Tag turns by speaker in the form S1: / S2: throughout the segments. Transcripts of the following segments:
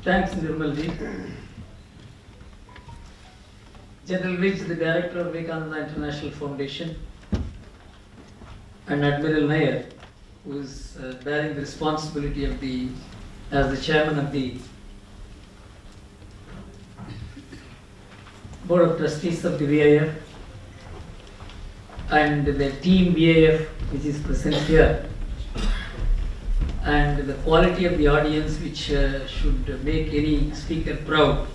S1: Thanks, Nirmalji. General Rich, the Director of Vivekananda International Foundation, and Admiral Nair, who is bearing the responsibility of as the Chairman of the Board of Trustees of the VIF, and the team VIF which is present here, and the quality of the audience which should make any speaker proud.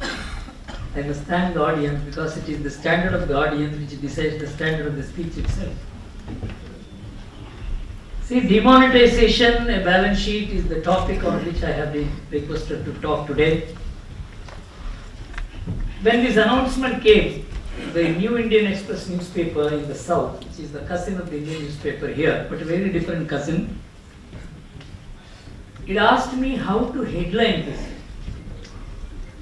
S1: I must thank the audience because it is the standard of the audience which decides the standard of the speech itself. See, demonetization, a balance sheet, is the topic on which I have been requested to talk today. When this announcement came, the New Indian Express newspaper in the south, which is the cousin of the Indian newspaper here, but a very different cousin, it asked me how to headline this.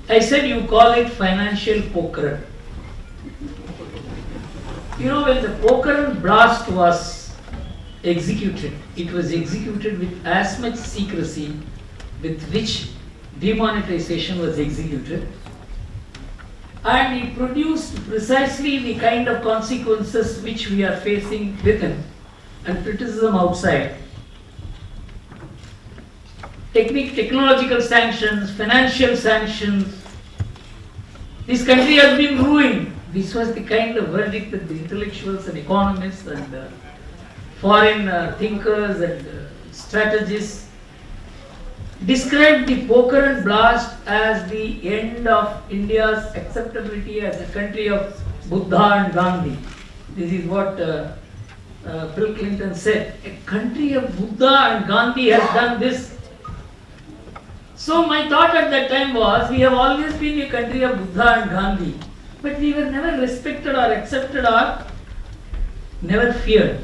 S1: I said, you call it financial poker. You know, when the Pokhran blast was executed, it was executed with as much secrecy with which demonetization was executed, and it produced precisely the kind of consequences which we are facing within and criticism outside. Technological sanctions, financial sanctions. This country has been ruined. This was the kind of verdict that the intellectuals and economists and foreign thinkers and strategists described the Pokhran blast as the end of India's acceptability as a country of Buddha and Gandhi. This is what Bill Clinton said. A country of Buddha and Gandhi has done this. So my thought at that time was, we have always been a country of Buddha and Gandhi, but we were never respected or accepted or never feared.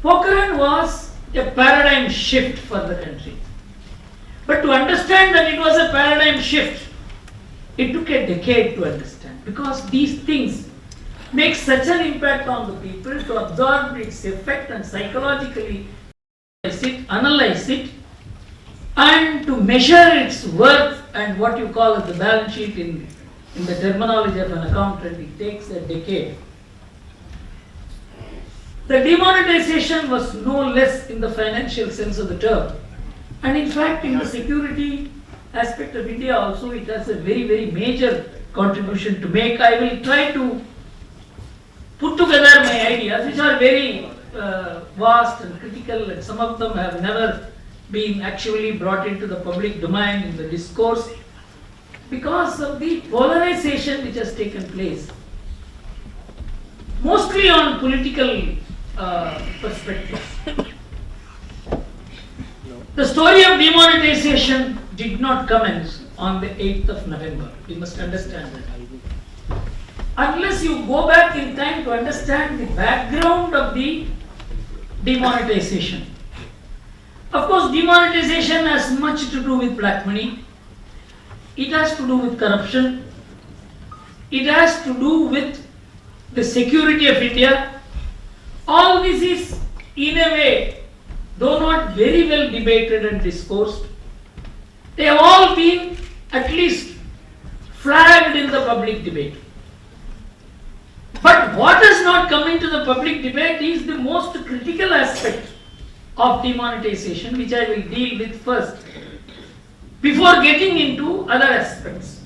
S1: Pokhran was a paradigm shift for the country. But to understand that it was a paradigm shift, it took a decade to understand, because these things make such an impact on the people. To absorb its effect and psychologically analyze it, and to measure its worth and what you call as the balance sheet in the terminology of an accountant, it takes a decade. The demonetization was no less in the financial sense of the term, and in fact in the security aspect of India also it has a very, very major contribution to make. I will try to put together my ideas, which are very vast and critical, and some of them have never been actually brought into the public domain in the discourse because of the polarization which has taken place, mostly on political perspectives. The story of demonetization did not commence on the 8th of November. We must understand that. Unless you go back in time to understand the background of the demonetization. Of course, demonetization has much to do with black money. It has to do with corruption. It has to do with the security of India. All this is, in a way, though not very well debated and discoursed, they have all been at least flagged in the public debate. But what has not come into the public debate is the most critical aspect of demonetization, which I will deal with first, before getting into other aspects.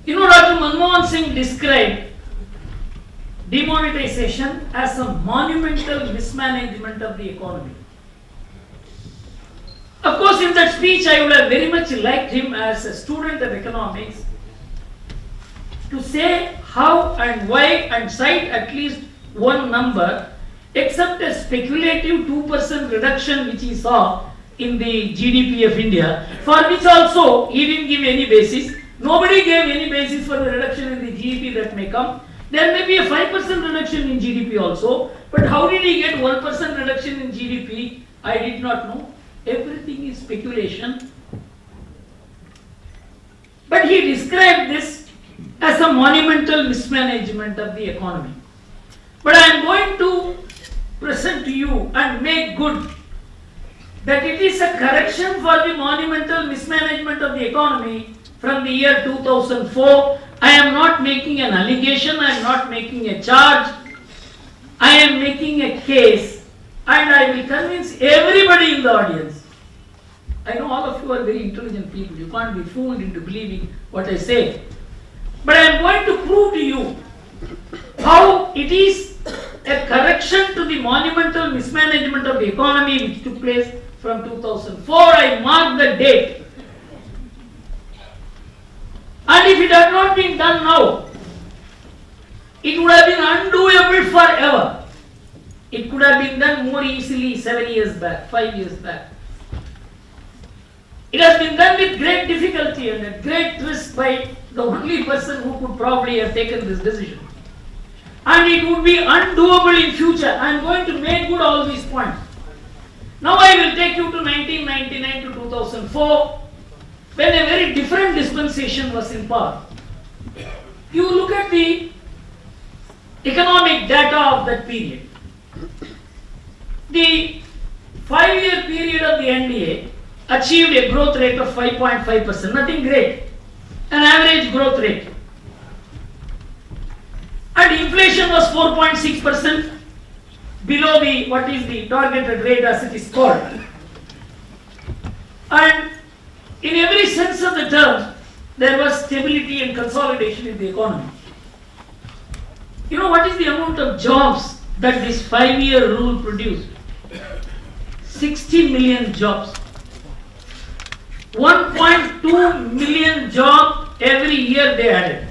S1: You know, Dr. Manmohan Singh described demonetization as a monumental mismanagement of the economy. Of course, in that speech, I would have very much liked him as a student of economics to say how and why and cite at least one number, except a speculative 2% reduction which he saw in the GDP of India, for which also he didn't give any basis. Nobody gave any basis for the reduction in the GDP that may come. There may be a 5% reduction in GDP also, but how did he get 1% reduction in GDP? I did not know. Everything is speculation. But he described this as a monumental mismanagement of the economy. But I am going to present to you and make good that it is a correction for the monumental mismanagement of the economy from the year 2004. I am not making an allegation, I am not making a charge, I am making a case, and I will convince everybody in the audience. I know all of you are very intelligent people, you can't be fooled into believing what I say. But I am going to prove to you how it is a correction to the monumental mismanagement of the economy which took place from 2004. I mark the date. And if it had not been done now, it would have been undoable forever. It could have been done more easily 7 years back, 5 years back. It has been done with great difficulty and at great risk by the only person who could probably have taken this decision. And it would be undoable in future. I am going to make good all these points. Now I will take you to 1999 to 2004, when a very different dispensation was in power. You look at the economic data of that period. The 5-year period of the NDA achieved a growth rate of 5.5%, nothing great, an average growth rate. And inflation was 4.6%, below the what is the targeted rate as it is called. And in every sense of the term, there was stability and consolidation in the economy. You know what is the amount of jobs that this 5-year rule produced? 60 million jobs. 1.2 million jobs every year they added.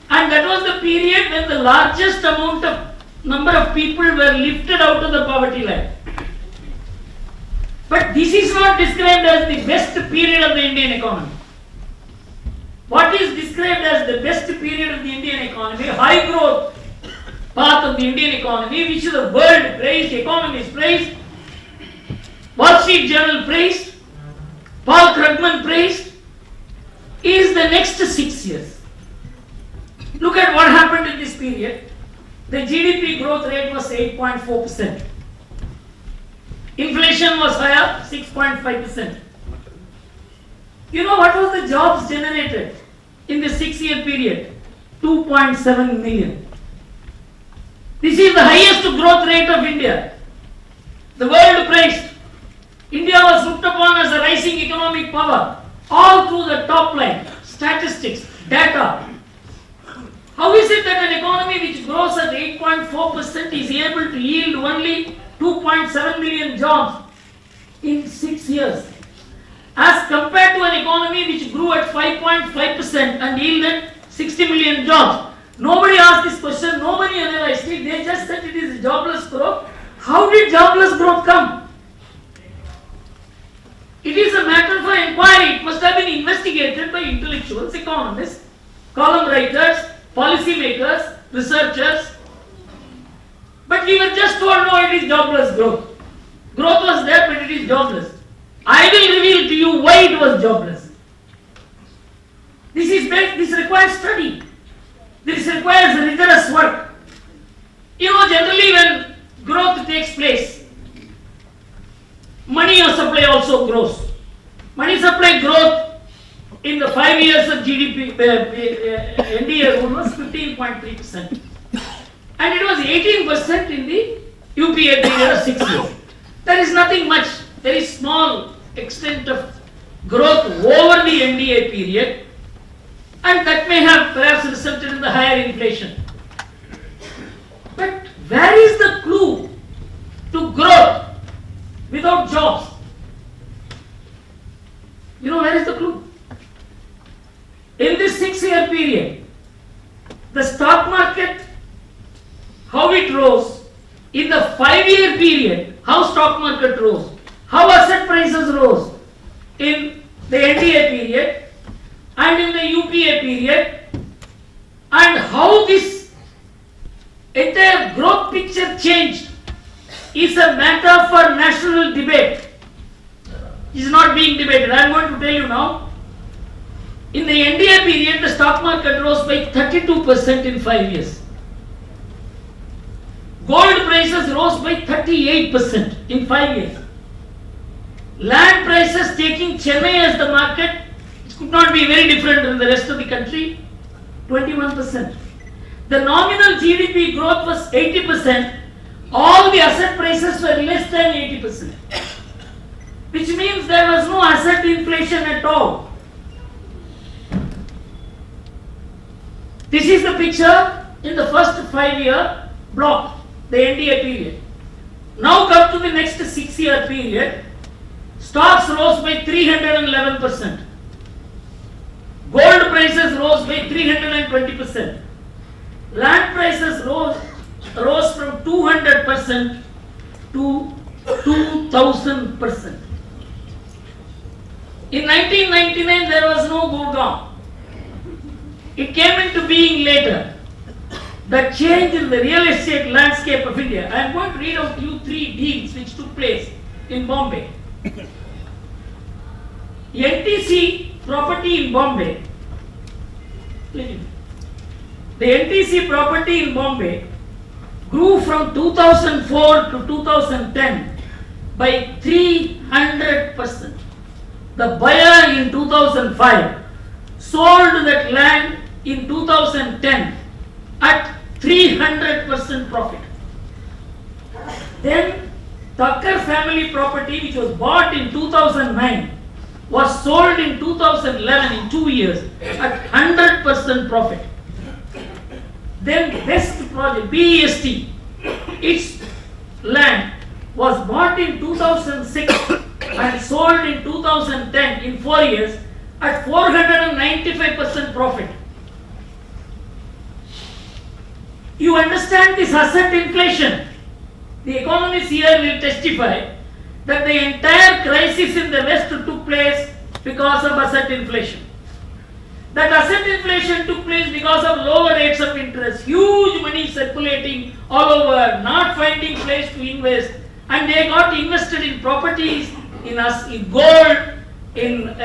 S1: And that was the period when the largest number of people were lifted out of the poverty line. But this is not described as the best period of the Indian economy. What is described as the best period of the Indian economy? High growth path of the Indian economy, which the world praised, economists praised, Wall Street Journal praised, Paul Krugman praised, is the next 6 years. Look at what happened in this period. The GDP growth rate was 8.4%. Inflation was higher, 6.5%. You know what was the jobs generated in the 6-year period? 2.7 million. This is the highest growth rate of India. The world praised. India was looked upon as a rising economic power, all through the top line, statistics, data. How is it that an economy which grows at 8.4% is able to yield only 2.7 million jobs in 6 years, as compared to an economy which grew at 5.5% and yielded 60 million jobs? Nobody asked this question, nobody analyzed it, they just said it is jobless growth. How did jobless growth come? It is a matter for inquiry. It must have been investigated by intellectuals, economists, column writers, policy makers, researchers. But we were just told, no, it is jobless growth. Growth was there, but it is jobless. I will reveal to you why it was jobless. This requires study. This requires rigorous work. You know, generally when growth takes place, money supply also grows. Money supply growth in the 5 years of GDP, NDA rule was 15.3%. And it was 18% in the UPA period of 6 years. There is nothing much, very small extent of growth over the NDA period, and that may have perhaps resulted in the higher inflation. But where is the clue to growth without jobs? You know, where is the clue? In this 6-year period, the stock market, how it rose, in the 5-year period, how stock market rose, how asset prices rose in the NDA period and in the UPA period, and how this entire growth picture changed is a matter for national debate. It is not being debated. I am going to tell you now. In the NDA period, the stock market rose by 32% in 5 years. Gold prices rose by 38% in 5 years. Land prices taking Chennai as the market, it could not be very different than the rest of the country, 21%. The nominal GDP growth was 80%. All the asset prices were less than 80%. Which means there was no asset inflation at all. This is the picture in the first 5-year block, the NDA period. Now come to the next 6-year period. Stocks rose by 311%. Gold prices rose by 320%. Land prices rose from 200% to 2000%. In 1999 there was no Gurgaon. It came into being later. The change in the real estate landscape of India. I am going to read out to you 3 deals which took place in Bombay. NTC property in Bombay. The NTC property in Bombay grew from 2004 to 2010 by 300%. The buyer in 2005 sold that land in 2010 at 300% profit. Then Tucker family property, which was bought in 2009, was sold in 2011 in 2 years at 100% profit. Then Best project, BEST, its land was bought in 2006 and sold in 2010 in 4 years at 495% profit. You understand this asset inflation? The economists here will testify that the entire crisis in the West took place because of asset inflation. That asset inflation took place because of lower rates of interest, huge money circulating all over, not finding place to invest, and they got invested in properties, in gold, in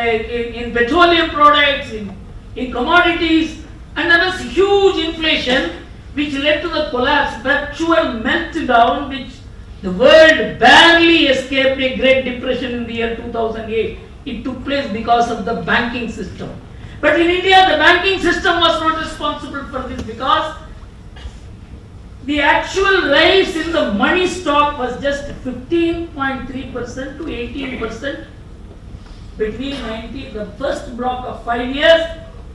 S1: petroleum products, in commodities, and there was huge inflation which led to the collapse, virtual meltdown, which the world barely escaped a Great Depression in the year 2008. It took place because of the banking system. But in India, the banking system was not responsible for this because the actual rise in the money stock was just 15.3% to 18% between the first block of 5 years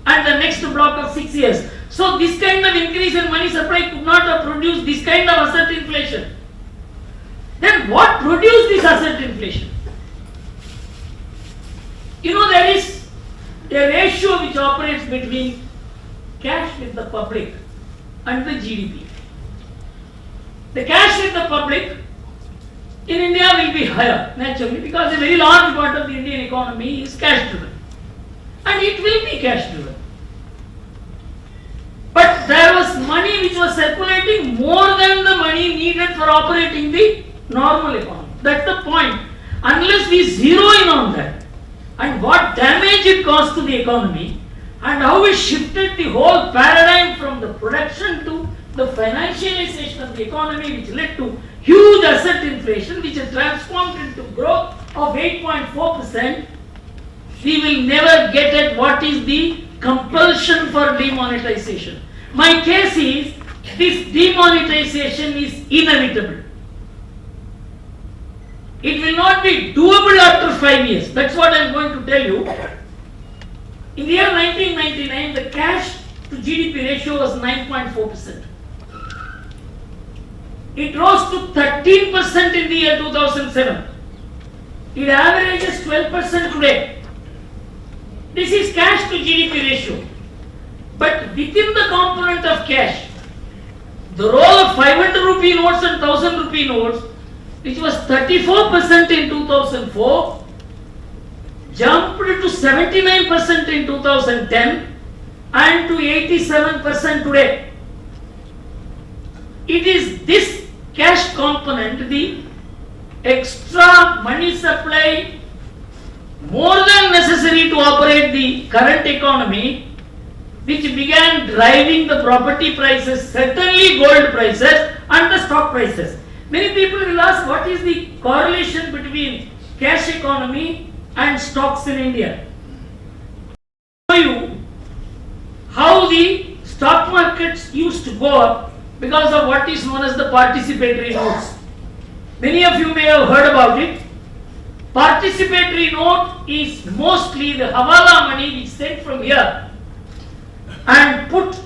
S1: and the next block of 6 years. So this kind of increase in money supply could not have produced this kind of asset inflation. Then what produced this asset inflation? You know, there is a ratio which operates between cash with the public and the GDP. The cash with the public in India will be higher naturally because a very large part of the Indian economy is cash driven, and it will be cash driven. But there was money which was circulating more than the money needed for operating the normal economy. That's the point. Unless we zero in on that and what damage it caused to the economy and how it shifted the whole paradigm from the production to the financialization of the economy, which led to huge asset inflation, which has transformed into growth of 8.4%, we will never get at what is the compulsion for demonetization. My case is this demonetization is inevitable. It will not be doable after 5 years. That's what I am going to tell you. In the year 1999, the cash to GDP ratio was 9.4%. It rose to 13% in the year 2007. It averages 12% today. This is cash to GDP ratio. But within the component of cash, the role of 500 rupee notes and 1000 rupee notes, which was 34% in 2004, jumped to 79% in 2010 and to 87% today. It is this cash component, the extra money supply more than necessary to operate the current economy, which began driving the property prices, certainly gold prices and the stock prices. Many people will ask, what is the correlation between cash economy and stocks in India. Show you how the stock markets used to go up because of what is known as the participatory notes. Many of you may have heard about it. Participatory note is mostly the Hawala money which sent from here and put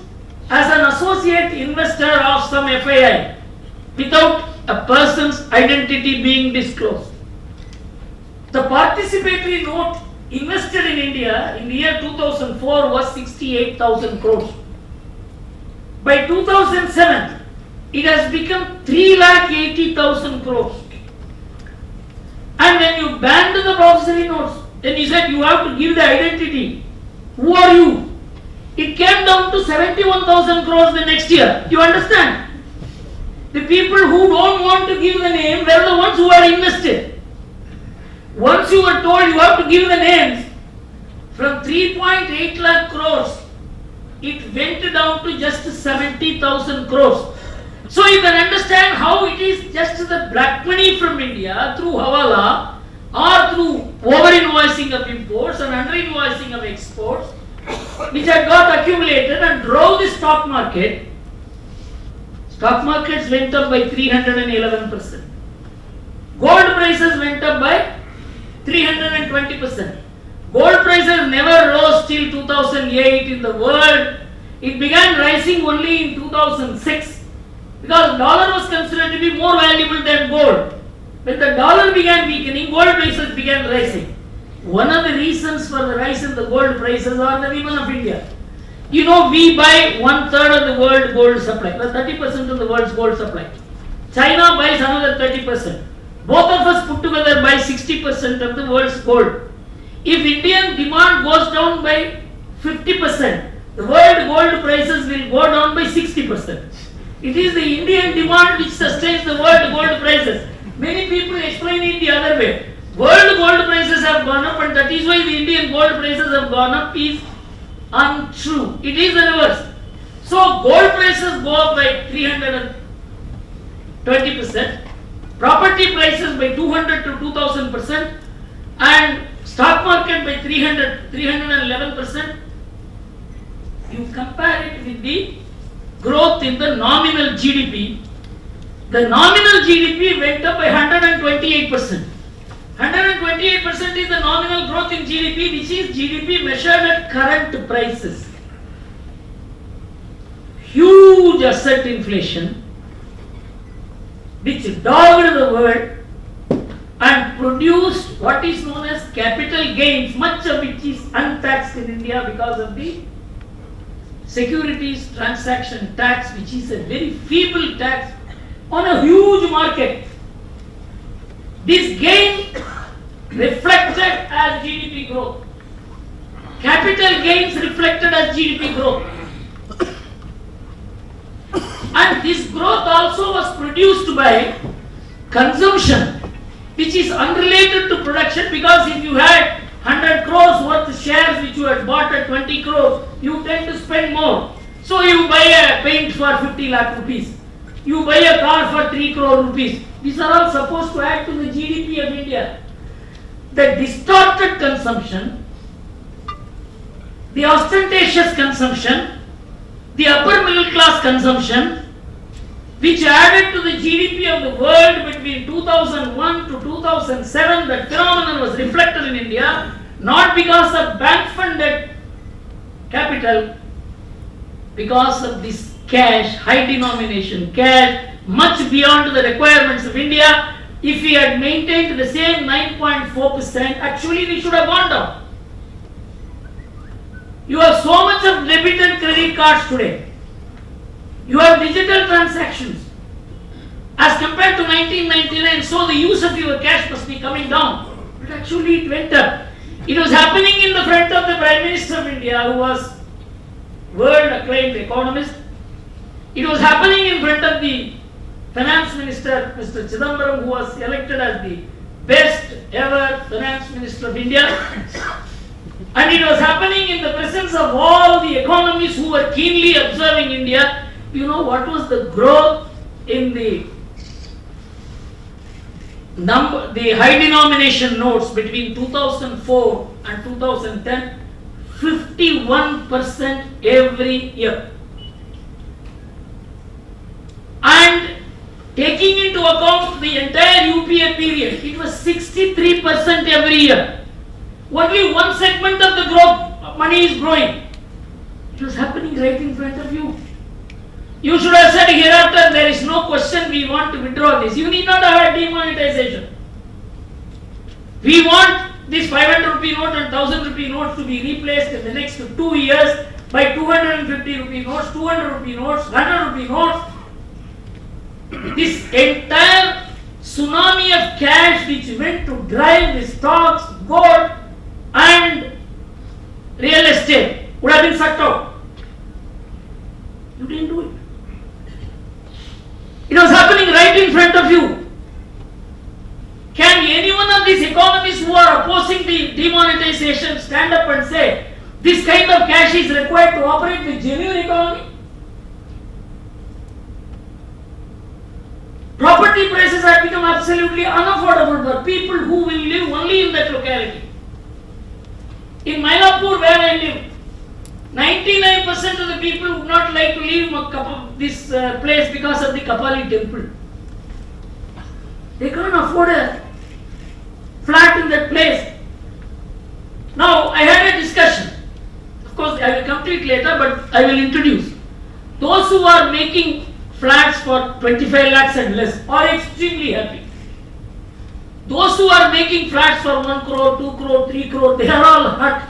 S1: as an associate investor of some FII without a person's identity being disclosed. The participatory note invested in India in the year 2004 was 68,000 crores. By 2007, it has become 3,80,000 crores. And when you banned the promissory notes, then you said you have to give the identity. Who are you? It came down to 71,000 crores the next year. You understand? The people who don't want to give the name were the ones who are invested. Once you were told you have to give the names, from 3.8 lakh crores, it went down to just 70,000 crores. So you can understand how it is just the black money from India through Hawala or through over-invoicing of imports and under-invoicing of exports, which had got accumulated and drove the stock market. Stock markets went up by 311%. Gold prices went up by 320%. Gold prices never rose till 2008 in the world. It began rising only in 2006 because dollar was considered to be more valuable than gold. When the dollar began weakening, gold prices began rising. One of the reasons for the rise in the gold prices are the women of India. You know, we buy 1/3 of the world gold supply, 30% of the world's gold supply. China buys another 30%. Both of us put together buy 60% of the world's gold. If Indian demand goes down by 50%, the world gold prices will go down by 60%. It is the Indian demand which sustains the world gold prices. Many people explain it the other way. World gold prices have gone up and that is why the Indian gold prices have gone up is untrue. It is the reverse. So gold prices go up by 320%, property prices by 200 to 2000%, and stock market by 311%. You compare it with the growth in the nominal GDP. The nominal GDP went up by 128%. 128% is the nominal growth in GDP, which is GDP measured at current prices. Huge asset inflation, which dogged the world and produced what is known as capital gains, much of which is untaxed in India because of the securities transaction tax, which is a very feeble tax on a huge market. This gain reflected as GDP growth. Capital gains reflected as GDP growth. And this growth also was produced by consumption, which is unrelated to production, because if you had 100 crores worth of shares which you had bought at 20 crores, you tend to spend more. So you buy a paint for 50 lakh rupees. You buy a car for 3 crore rupees. These are all supposed to add to the GDP of India. The distorted consumption, the ostentatious consumption, the upper middle class consumption, which added to the GDP of the world between 2001 to 2007, that phenomenon was reflected in India, not because of bank funded capital, because of this cash, high denomination cash, much beyond the requirements of India. If we had maintained the same 9.4%, actually we should have gone down. You have so much of debit and credit cards today. You have digital transactions. As compared to 1999, so the use of your cash must be coming down. But actually it went up. It was happening in the front of the Prime Minister of India, who was world acclaimed economist. It was happening in front of the Finance Minister, Mr. Chidambaram, who was elected as the best ever Finance Minister of India. And it was happening in the presence of all the economists who were keenly observing India. You know what was the growth in the the high denomination notes between 2004 and 2010, 51% every year. And taking into account the entire UPA period, it was 63% every year. Only one segment of the growth money is growing. It was happening right in front of you. You should have said hereafter there is no question, we want to withdraw this. You need not have a demonetization. We want this 500 rupee note and 1000 rupee notes to be replaced in the next 2 years by 250 rupee notes, 200 rupee notes, 100 rupee notes. This entire tsunami of cash which went to drive the stocks, gold and real estate would have been sucked out. You didn't do it. It was happening right in front of you. Can any one of these economists who are opposing the demonetization stand up and say this kind of cash is required to operate the genuine economy? Property prices have become absolutely unaffordable for people who will live only in that locality. In Mylapore, where I live, 99% of the people would not like to leave this place because of the Kapali temple. They can't afford a flat in that place. Now, I had a discussion. Of course, I will come to it later, but I will introduce. Those who are making flats for 25 lakhs and less are extremely happy. Those who are making flats for 1 crore, 2 crore, 3 crore, they are all hurt.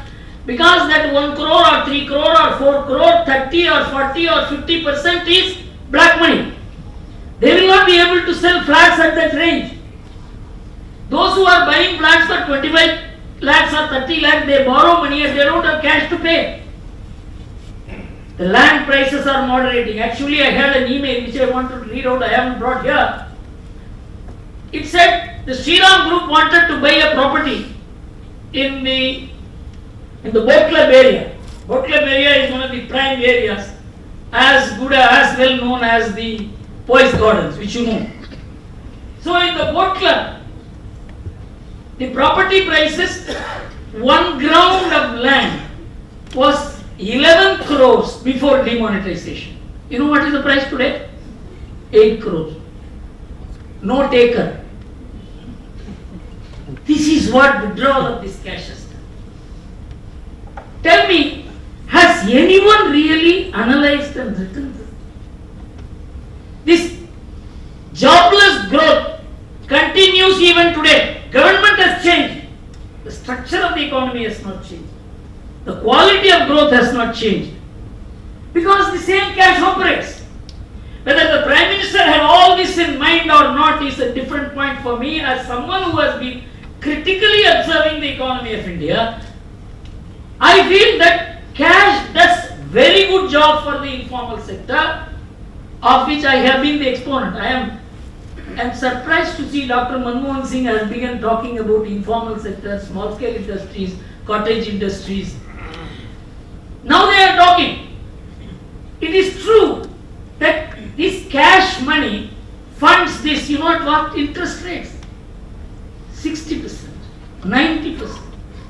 S1: Because that 1 crore or 3 crore or 4 crore, 30 or 40 or 50% is black money. They will not be able to sell flats at that range. Those who are buying flats for 25 lakhs or 30 lakhs, they borrow money and they don't have cash to pay. The land prices are moderating. Actually, I had an email which I wanted to read out, I haven't brought here. It said the Shri Group wanted to buy a property in the boat club area. Boat club area is one of the prime areas, as well known as the Poise Gardens, which you know. So in the boat club, the property prices, 1 ground of land was 11 crores before demonetization. You know what is the price today? 8 crores. No taker. This is what withdrawal of this cash has done. Tell me, has anyone really analyzed and written this? This jobless growth continues even today. Government has changed. The structure of the economy has not changed. The quality of growth has not changed. Because the same cash operates. Whether the Prime Minister had all this in mind or not is a different point for me. As someone who has been critically observing the economy of India, I feel that cash does very good job for the informal sector, of which I have been the exponent. I am surprised to see Dr. Manmohan Singh has begun talking about informal sector, small scale industries, cottage industries. Now they are talking. It is true that this cash money funds this, you know what, interest rates. 60%, 90%,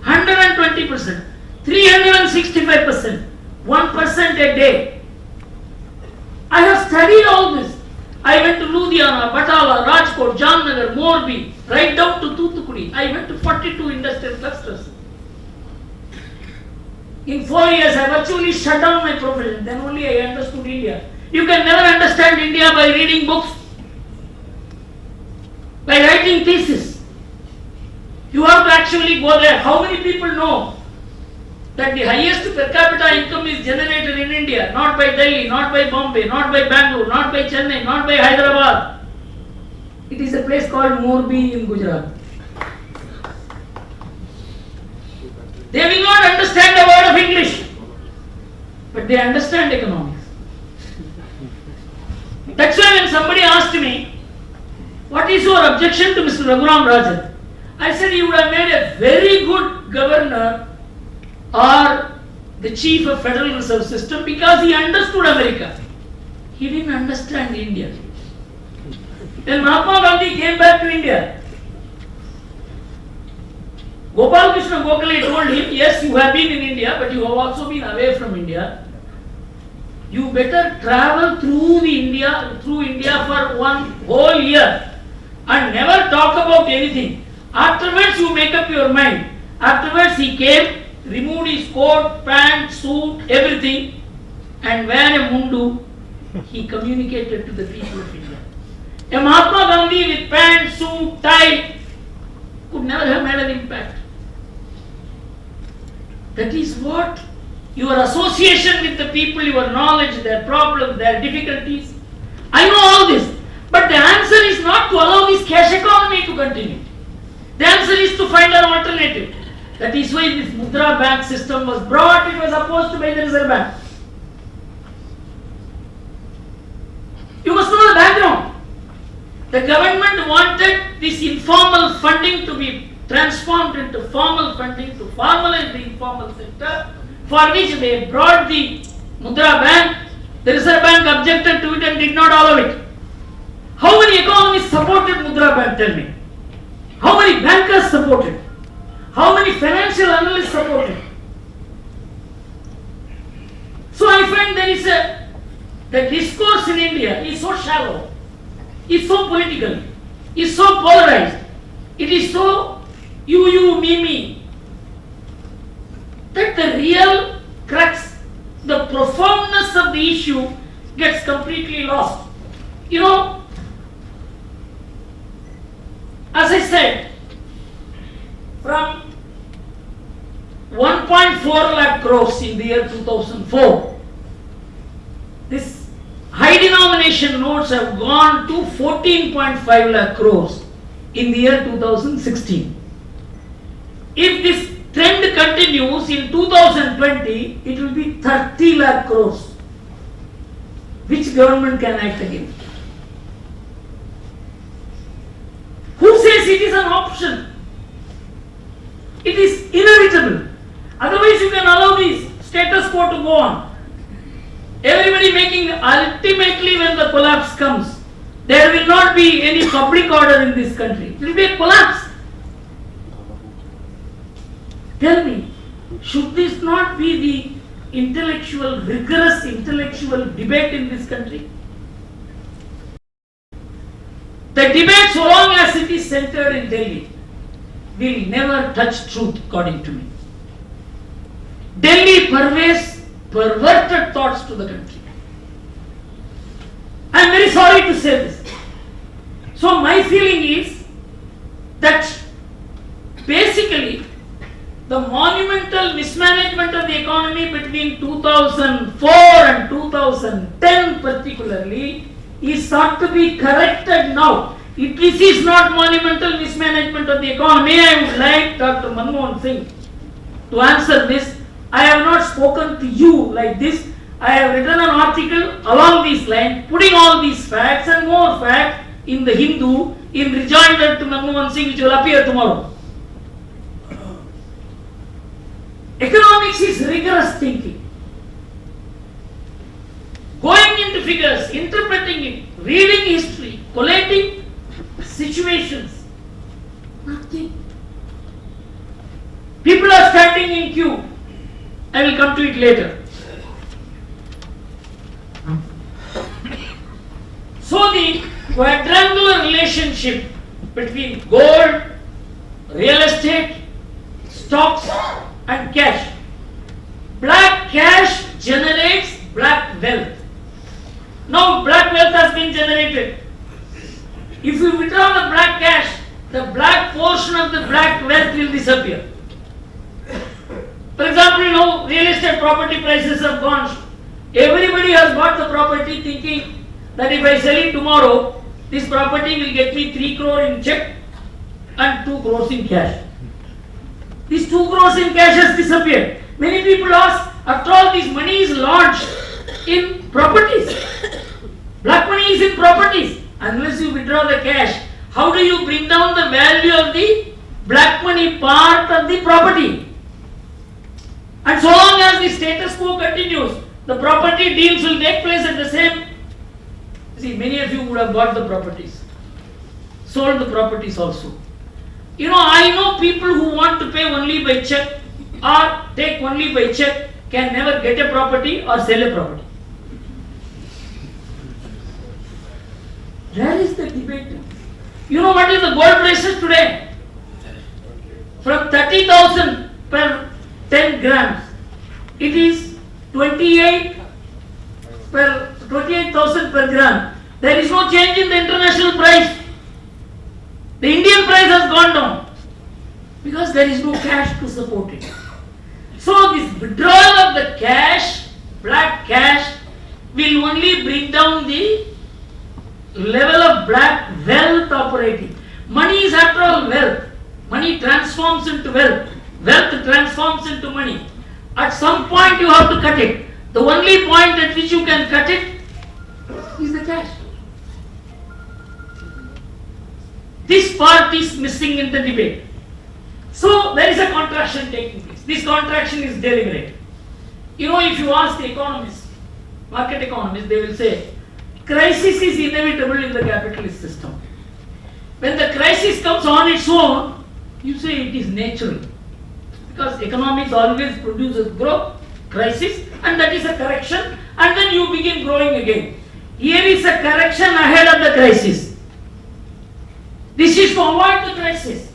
S1: 120%, 365%, 1% a day. I have studied all this. I went to Ludhiana, Batala, Rajkot, Jamnagar, Morbi, right down to Thoothukudi. I went to 42 industrial clusters. In 4 years, I virtually shut down my profession. Then only I understood India. You can never understand India by reading books, by writing thesis. You have to actually go there. How many people know that the highest per capita income is generated in India? Not by Delhi, not by Bombay, not by Bangalore, not by Chennai, not by Hyderabad. It is a place called Morbi in Gujarat. They will not understand a word of English, but they understand economics. That's why when somebody asked me, what is your objection to Mr. Raghuram Rajan? I said he would have made a very good governor or the chief of Federal Reserve System because he understood America. He didn't understand India. When Mahatma Gandhi came back to India, Gopal Krishna Gokhale told him, yes, you have been in India, but you have also been away from India. You better travel through India for one whole year and never talk about anything. Afterwards, you make up your mind. Afterwards, he came, removed his coat, pant, suit, everything, and wear a mundu. He communicated to the people of India. A Mahatma Gandhi with pant, suit, tie could never have made an impact. That is what your association with the people, your knowledge, their problems, their difficulties. I know all this, but the answer is not to allow this cash economy to continue. The answer is to find an alternative. That is why this Mudra Bank system was brought. It was opposed by the Reserve Bank. You must know the background. The government wanted this informal funding to be transformed into formal funding to formalize the informal sector, for which they brought the Mudra Bank. The Reserve Bank objected to it and did not allow it. How many economists supported Mudra Bank? Tell me. How many bankers supported? How many financial analysts supported? So I find the discourse in India is so shallow, is so political, is so polarized, it is so you, me, that the real crux, the profoundness of the issue gets completely lost. You know, as I said, from 1.4 lakh crores in the year 2004, this high denomination notes have gone to 14.5 lakh crores in the year 2016. If this trend continues in 2020, it will be 30 lakh crores. Which government can act against? Who says it is an option? It is inevitable. Otherwise, you can allow this status quo to go on. Everybody making, ultimately when the collapse comes, there will not be any public order in this country. It will be a collapse. Tell me, should this not be the rigorous intellectual debate in this country? The debate, so long as it is centered in Delhi, will never touch truth, according to me. Delhi purveys perverted thoughts to the country. I am very sorry to say this. So my feeling is that basically the monumental mismanagement of the economy between 2004 and 2010 particularly is sought to be corrected now. If this is not monumental mismanagement of the economy, I would like Dr. Manmohan Singh to answer this. I have not spoken to you like this. I have written an article along these lines, putting all these facts and more facts in the Hindu in rejoinder to Manmohan Singh, which will appear tomorrow. Economics is rigorous thinking. Going into figures, interpreting it, reading history, collating situations. Nothing. People are standing in queue. I will come to it later. So the quadrangular relationship between gold, real estate, stocks and cash. Black cash generates black wealth. Now black wealth has been generated. If you withdraw the black cash, the black portion of the black wealth will disappear. For example, now real estate property prices have gone. Everybody has bought the property thinking that if I sell it tomorrow, this property will get me 3 crore in check and 2 crores in cash. These 2 crores in cash has disappeared. Many people ask, after all, this money is lodged in properties. Black money is in properties. Unless you withdraw the cash, how do you bring down the value of the black money part of the property? And so long as the status quo continues, the property deals will take place at the same. See, many of you would have bought the properties, sold the properties also. I know people who want to pay only by check or take only by check can never get a property or sell a property. Where is the debate? What is the gold prices today? From 30,000 per 10 grams, it is 28,000 per gram. There is no change in the international price. The Indian price has gone down because there is no cash to support it. So this withdrawal of the cash, black cash, will only bring down the level of black wealth operating. Money is after all wealth. Money transforms into wealth. Wealth transforms into money. At some point you have to cut it. The only point at which you can cut it is the cash. This part is missing in the debate. So there is a contraction taking place. This contraction is deliberate. If you ask the economists, market economists, they will say crisis is inevitable in the capitalist system. When the crisis comes on its own, you say it is natural. Because economics always produces growth, crisis, and that is a correction, and then you begin growing again. Here is a correction ahead of the crisis. This is to avoid the crisis.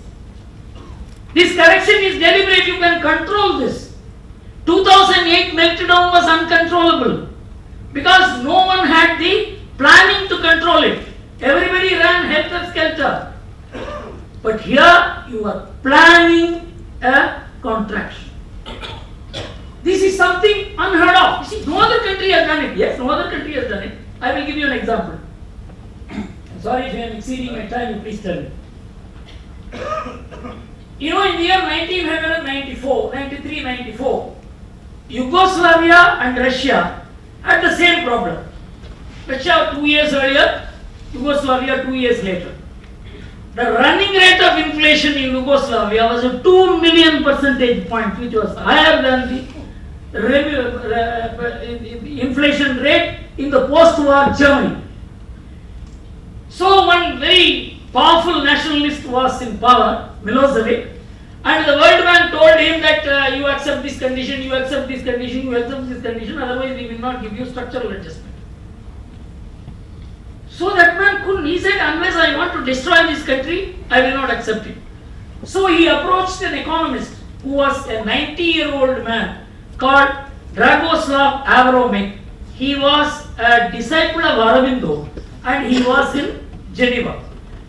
S1: This correction is deliberate, you can control this. 2008 meltdown was uncontrollable because no one had the planning to control it. Everybody ran helter-skelter. But here you are planning a contraction. This is something unheard of. You see, no other country has done it. Yes, no other country has done it. I will give you an example. Sorry if I am exceeding my time, you please tell me. In the year 1994, 93-94, Yugoslavia and Russia had the same problem. Russia 2 years earlier, Yugoslavia 2 years later. The running rate of inflation in Yugoslavia was a 2 million percentage point, which was higher than the inflation rate in the post-war Germany. So one very powerful nationalist was in power, Milosevic, and the World Bank told him that you accept this condition, you accept this condition, you accept this condition, otherwise we will not give you structural adjustment. So that man couldn't, he said, unless I want to destroy this country, I will not accept it. So he approached an economist who was a 90-year-old man called Dragoslav Avromek. He was a disciple of Aurobindo and he was in Geneva.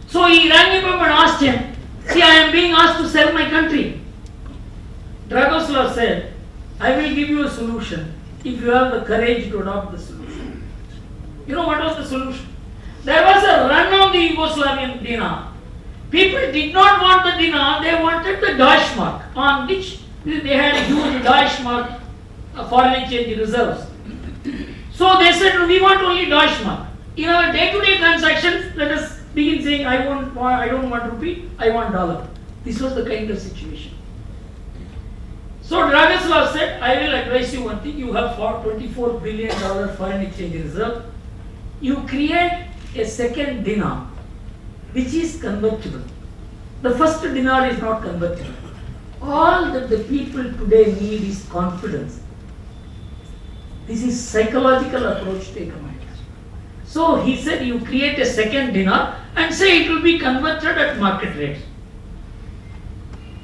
S1: So he rang him up and asked him, see, I am being asked to sell my country. Dragoslav said, I will give you a solution if you have the courage to adopt the solution. What was the solution? There was a run on the Yugoslavian dinar. People did not want the dinar, they wanted the Deutschmark, on which they had huge Deutschmark foreign exchange reserves. So they said, we want only Deutschmark. In our day-to-day transactions, let us begin saying, I don't want rupee, I want dollar. This was the kind of situation. So Dragoslav said, I will advise you one thing, you have $24 billion foreign exchange reserve. You create a second dinar, which is convertible. The first dinar is not convertible. All that the people today need is confidence. This is psychological approach to economics. So he said you create a second dinar and say it will be converted at market rates.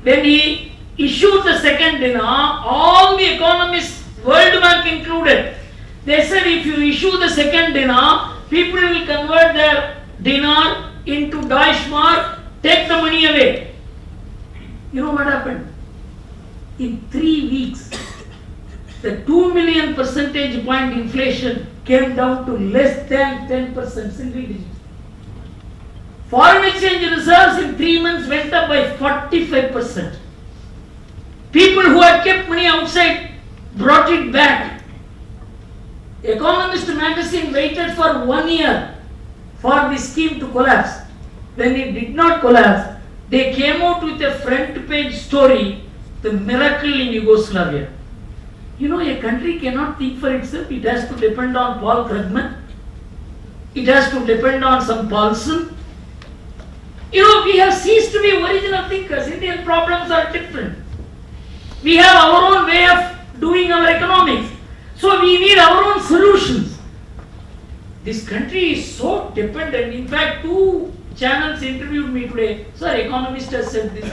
S1: When he issued the second dinar, all the economists, World Bank included, they said if you issue the second dinar, people will convert their dinar into Deutschmark, take the money away. You know what happened? In 3 weeks, the 2 million percentage point inflation came down to less than 10%, single digit. Foreign exchange reserves in 3 months went up by 45%. People who had kept money outside brought it back. Economist magazine waited for 1 year for the scheme to collapse. When it did not collapse, they came out with a front page story, the miracle in Yugoslavia. A country cannot think for itself. It has to depend on Paul Krugman. It has to depend on some Paulson. We have ceased to be original thinkers. We have our own way of doing our economics. So we need our own solutions. This country is so dependent. In fact, 2 channels interviewed me today. Sir, economist has said this.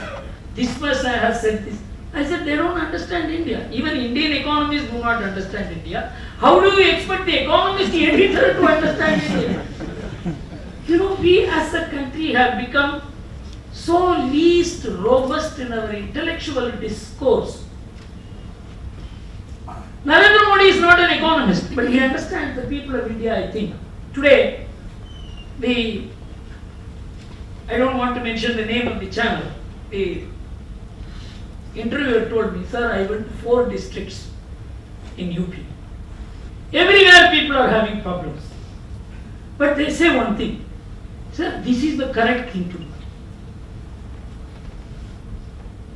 S1: This person has said this. I said, they don't understand India. Even Indian economists do not understand India. How do you expect the economist editor to understand India? You know, we as a country have become so least robust in our intellectual discourse. Narendra Modi is not an economist, but he understands the people of India, I think. Today, I don't want to mention the name of the channel. The interviewer told me, sir, I went to 4 districts in UP. Everywhere people are having problems. But they say one thing, sir, this is the correct thing to do.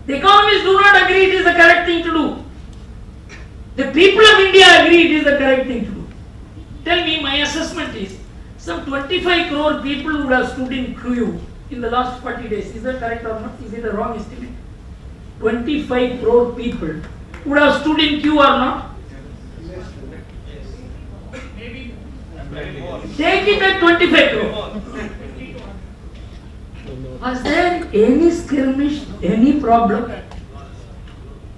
S1: The economists do not agree it is the correct thing to do. The people of India agree it is the correct thing to do. Tell me, my assessment is, some 25 crore people would have stood in queue in the last 40 days. Is that correct or not? Is it a wrong estimate? 25 crore people would have stood in queue or not? Take it at 25 crore. Was there any skirmish, any problem?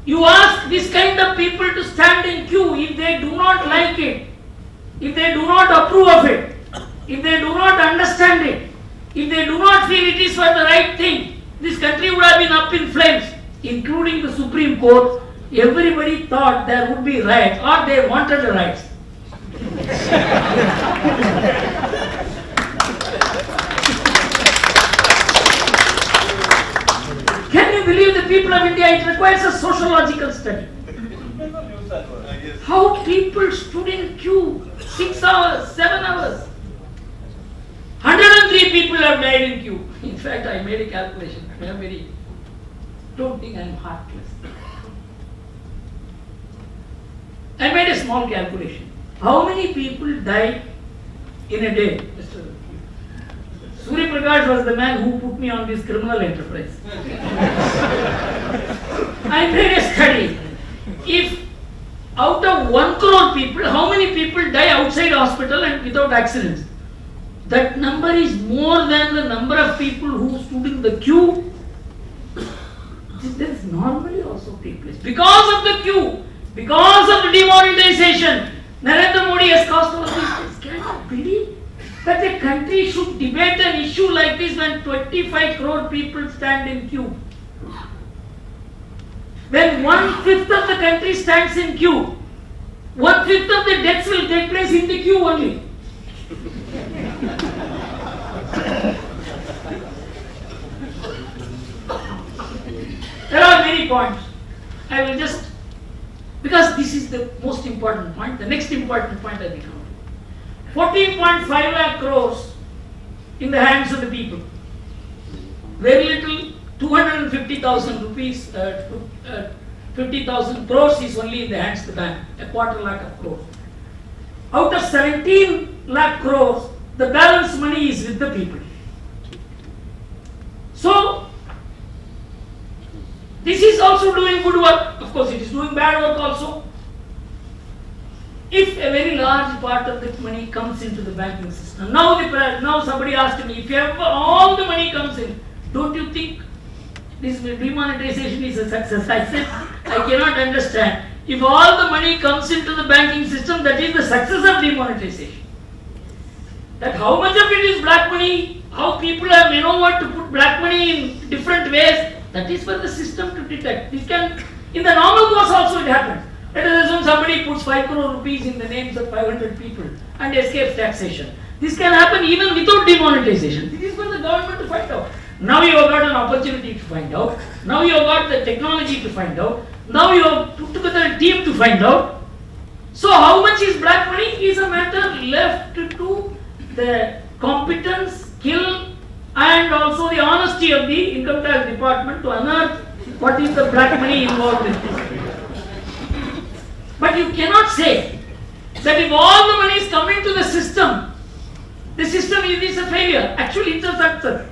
S1: You ask this kind of people to stand in queue. If they do not like it, if they do not approve of it, if they do not understand it, if they do not feel it is for the right thing, this country would have been up in flames, including the Supreme Court. Everybody thought there would be riots, or they wanted the riots. Can you believe the people of India? It requires a sociological study. How people stood in queue 6 hours, 7 hours. 103 people have died in queue. In fact, I made a calculation. Don't think I am heartless. I made a small calculation. How many people died in a day? Surya Prakash was the man who put me on this criminal enterprise. I made a study. If out of 1 crore people, how many people die outside hospital and without accidents? That number is more than the number of people who stood in the queue. This normally also take place. Because of the queue, because of the demonetisation, Narendra Modi has caused all these things. Can you believe that a country should debate an issue like this when 25 crore people stand in queue? When 1/5 of the country stands in queue, 1/5 of the deaths will take place in the queue only. There are many points. I will just, because this is the most important point, the next important point I will come to. 14.5 lakh crores in the hands of the people. Very little, 250,000 rupees, 50,000 crores is only in the hands of the bank, a quarter lakh of crores. Out of 17 lakh crores, the balance money is with the people. So, this is also doing good work. Of course, it is doing bad work also. If a very large part of that money comes into the banking system, now somebody asked me, if all the money comes in, don't you think this demonetisation is a success? I said, I cannot understand. If all the money comes into the banking system, that is the success of demonetisation. That how much of it is black money, how people have maneuvered to put black money in different ways, that is for the system to detect. This can, in the normal course also it happens. Let us assume somebody puts 5 crore rupees in the names of 500 people and escapes taxation. This can happen even without demonetisation. This is for the government to find out. Now you have got an opportunity to find out. Now you have got the technology to find out. Now you have put together a team to find out. So how much is black money is a matter left to the competence, skill, and also the honesty of the income tax department to unearth what is the black money involved in this. But you cannot say that if all the money is coming to the system is a failure. Actually, it's a success.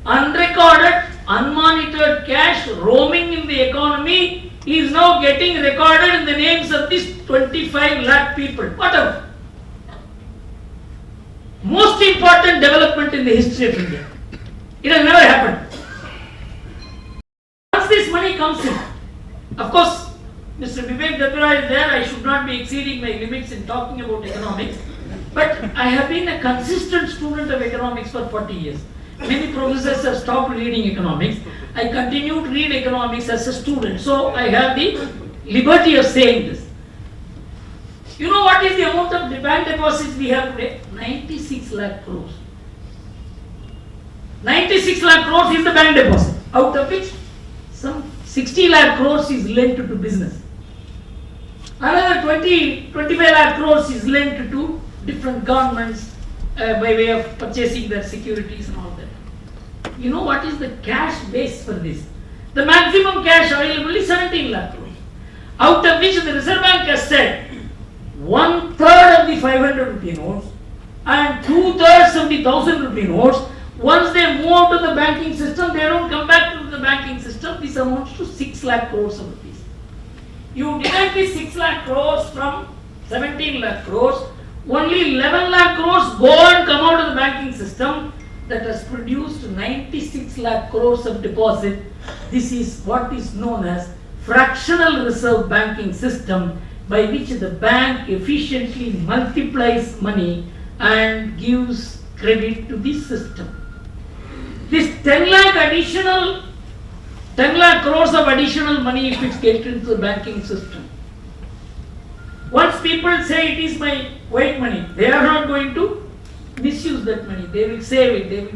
S1: Unrecorded, unmonitored cash roaming in the economy is now getting recorded in the names of these 25 lakh people. Whatever. Most important development in the history of India. It has never happened. Once this money comes in, of course, Mr. Vivekananda is there, I should not be exceeding my limits in talking about economics, but I have been a consistent student of economics for 40 years. Many professors have stopped reading economics. I continue to read economics as a student, so I have the liberty of saying this. You know what is the amount of the bank deposits we have today? 96 lakh crores. 96 lakh crores is the bank deposit, out of which some 60 lakh crores is lent to business. Another 25 lakh crores is lent to different governments by way of purchasing their securities and all that. You know what is the cash base for this? The maximum cash available is 17 lakh crores, out of which the Reserve Bank has said 1/3 of the 500 rupee notes and 2/3 of the 1000 rupee notes, once they move out to the banking system, they don't come back to the banking system. This amounts to 6 lakh crores of rupees. You divide the 6 lakh crores from 17 lakh crores, only 11 lakh crores go and come out of the banking system. That has produced 96 lakh crores of deposit. This is what is known as fractional reserve banking system, by which the bank efficiently multiplies money and gives credit to the system. This 10 lakh crores of additional money, if it gets into the banking system, once people say it is my white money, they are not going to misuse that money. They will save it.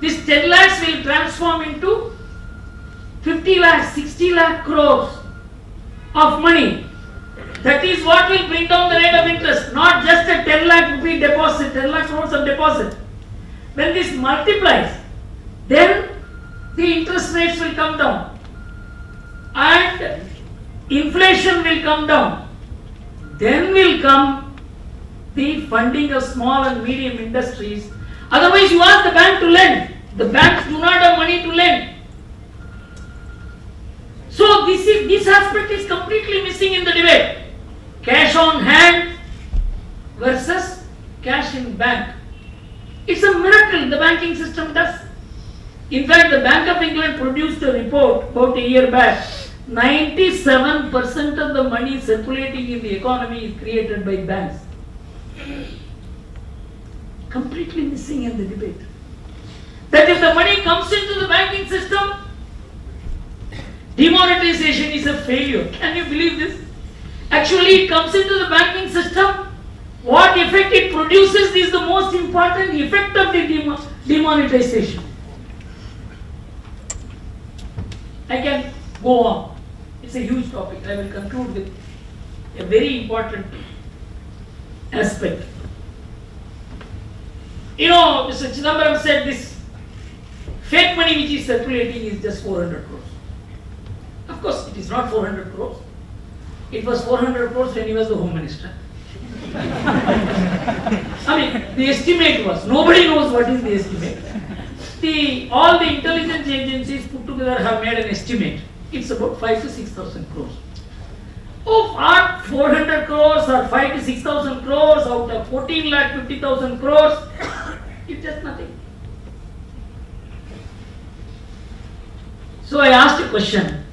S1: This 10 lakhs will transform into 50 lakhs, 60 lakh crores of money. That is what will bring down the rate of interest, not just a 10 lakh rupee deposit, 10 lakh crores of deposit. When this multiplies, then the interest rates will come down and inflation will come down. Then will come the funding of small and medium industries. Otherwise, you ask the bank to lend. The banks do not have money to lend. So this aspect is completely missing in the debate. Cash on hand versus cash in bank. It's a miracle the banking system does. In fact, the Bank of England produced a report about a year back. 97% of the money circulating in the economy is created by banks. Completely missing in the debate. That if the money comes into the banking system, demonetisation is a failure. Can you believe this? Actually, it comes into the banking system. What effect it produces is the most important effect of the demonetisation. I can go on. It's a huge topic. I will conclude with a very important aspect. You know, Mr. Chidambaram said this fake money which is circulating is just 400 crores. Of course, it is not 400 crores. It was 400 crores when he was the Home Minister. I mean, the estimate was, nobody knows what is the estimate. All the intelligence agencies put together have made an estimate. It's about 5 to 6,000 crores. Of our 400 crores or 5 to 6,000 crores out of 14 lakh 50,000 crores, it's just nothing. So I asked a question.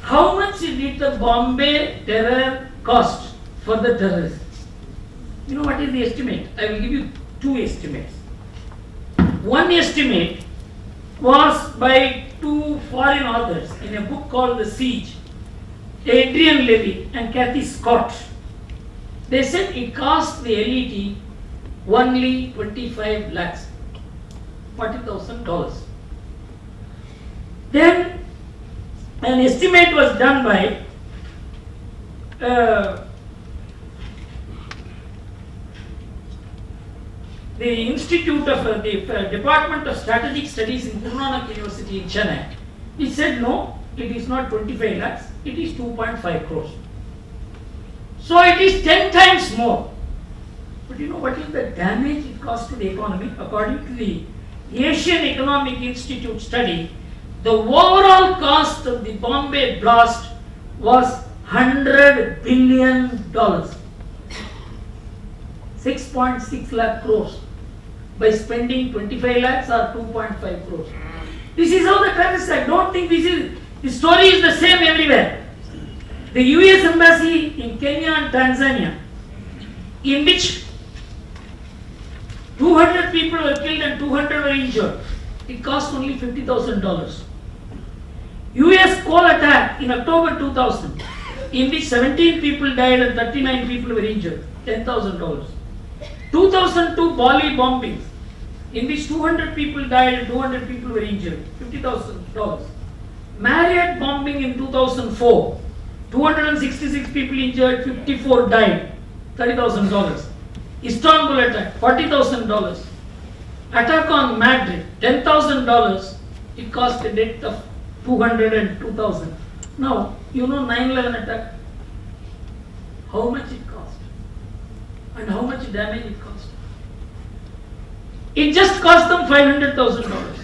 S1: How much did the Bombay terror cost for the terrorists? You know what is the estimate? I will give you two estimates. One estimate was by two foreign authors in a book called The Siege, Adrian Levy and Kathy Scott. They said it cost the LET only 25 lakhs, $40,000. Then an estimate was done by the Institute of the Department of Strategic Studies in Guru Nanak University in Chennai. He said no, it is not 25 lakhs, it is 2.5 crores. So it is 10 times more. But you know what is the damage it caused to the economy? According to the Asian Economic Institute study, The overall cost of the Bombay blast was $100 billion. 6.6 lakh crores by spending 25 lakhs or 2.5 crores. This is how the terrorists act. Don't think the story is the same everywhere. The US embassy in Kenya and Tanzania, in which 200 people were killed and 200 were injured, it cost only $50,000. US coal attack in October 2000, in which 17 people died and 39 people were injured, $10,000. 2002 Bali bombings, in which 200 people died and 200 people were injured, $50,000. Marriott bombing in 2004, 266 people injured, 54 died, $30,000. Istanbul attack, $40,000. Attack on Madrid, $10,000. It cost a death of 200 and 2,000. Now, you know 9/11 attack, how much it cost and how much damage it cost. It just cost them $500,000.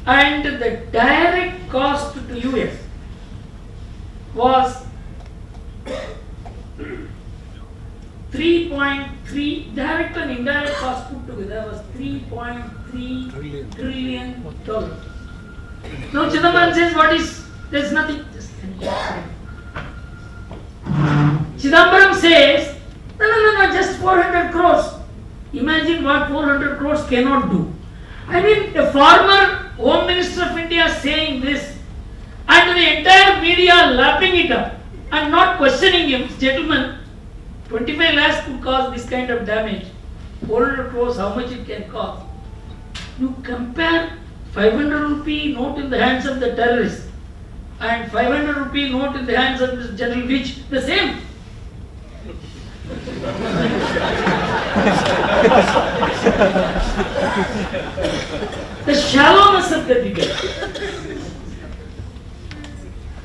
S1: And the direct cost to US was 3.3, direct and indirect cost put together was $3.3 trillion. Now Chidambaram says, there's nothing. Chidambaram says, no, just 400 crores. Imagine what 400 crores cannot do. I mean, the former Home Minister of India saying this, and the entire media lapping it up and not questioning him. Gentlemen, 25 lakhs could cause this kind of damage. 400 crores, how much it can cost? You compare 500 rupee note in the hands of the terrorist and 500 rupee note in the hands of this General Vich, the same. The shallowness of the debate.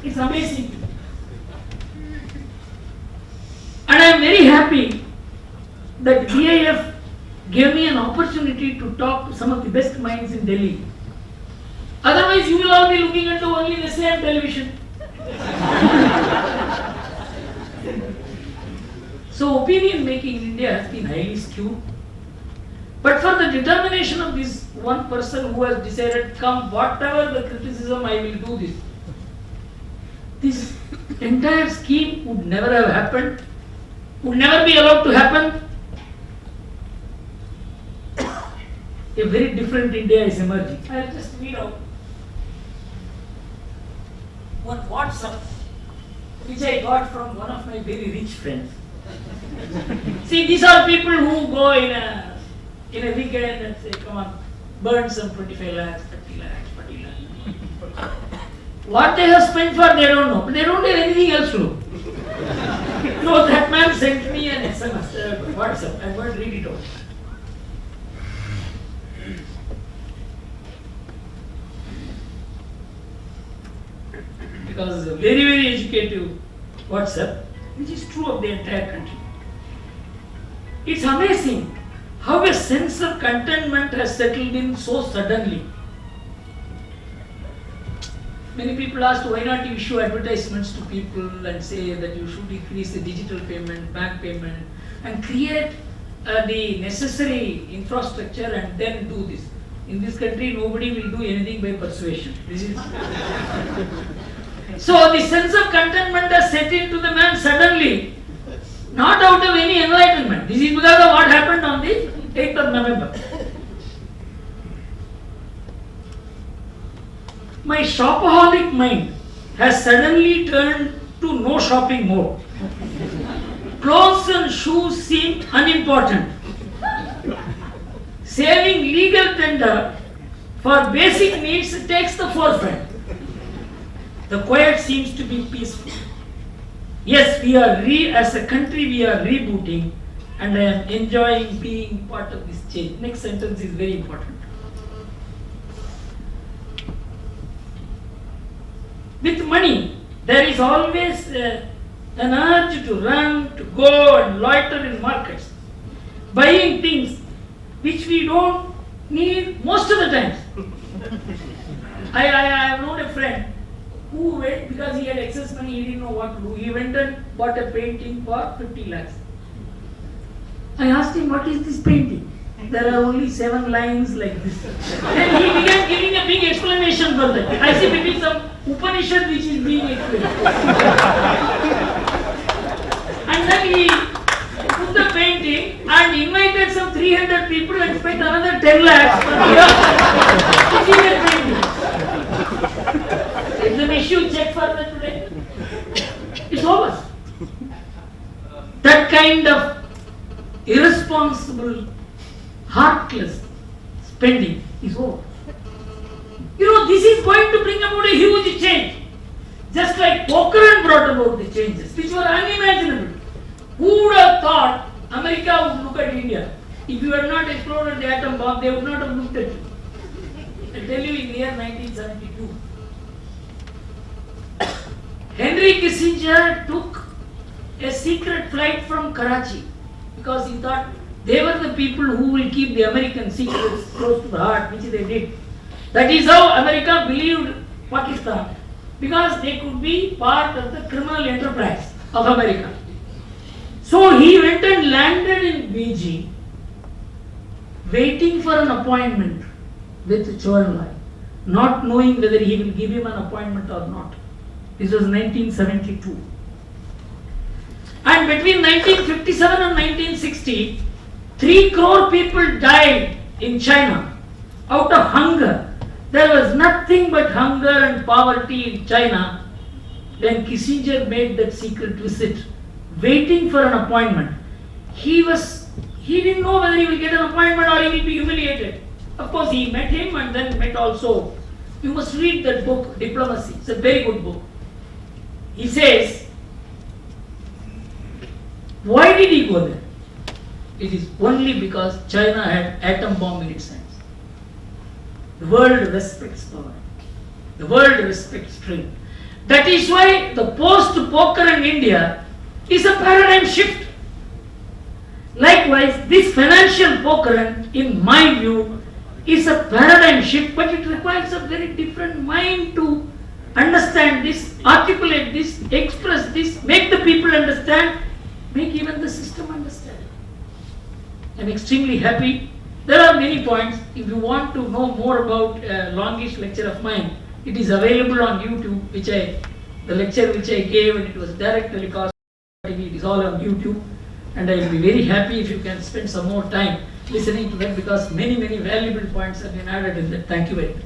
S1: It's amazing. And I am very happy that DIF gave me an opportunity to talk to some of the best minds in Delhi. Otherwise, you will all be looking at only the same television. So, opinion making in India has been highly skewed. But for the determination of this one person who has decided, come whatever the criticism, I will do this. This entire scheme would never have happened, would never be allowed to happen. A very different India is emerging. I will just read out one WhatsApp which I got from one of my very rich friends. See, these are people who go in a weekend and say, come on, burn some 25 lakhs, 30 lakhs, 40 lakhs. What they have spent for, they don't know. But they don't have anything else to do. No, that man sent me an SMS, WhatsApp. I'm going to read it out. Because it's a very, very educative WhatsApp, which is true of the entire country. It's amazing how a sense of contentment has settled in so suddenly. Many people ask, why not you issue advertisements to people and say that you should increase the digital payment, bank payment, and create the necessary infrastructure and then do this. In this country, nobody will do anything by persuasion. This is so the sense of contentment has set into the man suddenly, not out of any enlightenment. This is because of what happened on the 8th of November. My shopaholic mind has suddenly turned to no shopping mode. Clothes and shoes seem unimportant. Saving legal tender for basic needs takes the forefront. The quiet seems to be peaceful. Yes, we are as a country we are rebooting, and I am enjoying being part of this change. Next sentence is very important. With money, there is always an urge to run, to go and loiter in markets, buying things which we don't need most of the times. I have known a friend who went, because he had excess money, he didn't know what to do. He went and bought a painting for 50 lakhs. I asked him, what is this painting? There are only 7 lines like this. Then he began giving a big explanation for that. I see maybe some Upanishad which is being explained. And then he took the painting and invited some 300 people and spent another 10 lakhs for the painting. Issue check for that today. It's over. That kind of irresponsible, heartless spending is over. You know, this is going to bring about a huge change. Just like Pokhran brought about the changes, which were unimaginable. Who would have thought America would look at India? If you had not exploded the atom bomb, they would not have looked at you. I tell you, in the year 1972, Henry Kissinger took a secret flight from Karachi because he thought they were the people who will keep the American secrets close to the heart, which they did. That is how America believed Pakistan, because they could be part of the criminal enterprise of America. So he went and landed in Beijing, waiting for an appointment with Chou En-lai, not knowing whether he will give him an appointment or not. This was 1972. And between 1957 and 1960, 3 crore people died in China out of hunger. There was nothing but hunger and poverty in China when Kissinger made that secret visit, waiting for an appointment. He didn't know whether he will get an appointment or he will be humiliated. Of course, he met him and then met also. You must read that book, Diplomacy. It's a very good book. He says, why did he go there? It is only because China had atom bomb in its hands. The world respects power. The world respects strength. That is why the post-Pokhran India is a paradigm shift. Likewise, this financial Pokhran, in my view, is a paradigm shift, but it requires a very different mind to understand this, articulate this, express this, make the people understand, make even the system understand. I am extremely happy. There are many points. If you want to know more about a longish lecture of mine, it is available on YouTube, the lecture which I gave, and it was direct telecast. It is all on YouTube, and I will be very happy if you can spend some more time listening to that, because many valuable points have been added in that. Thank you very much.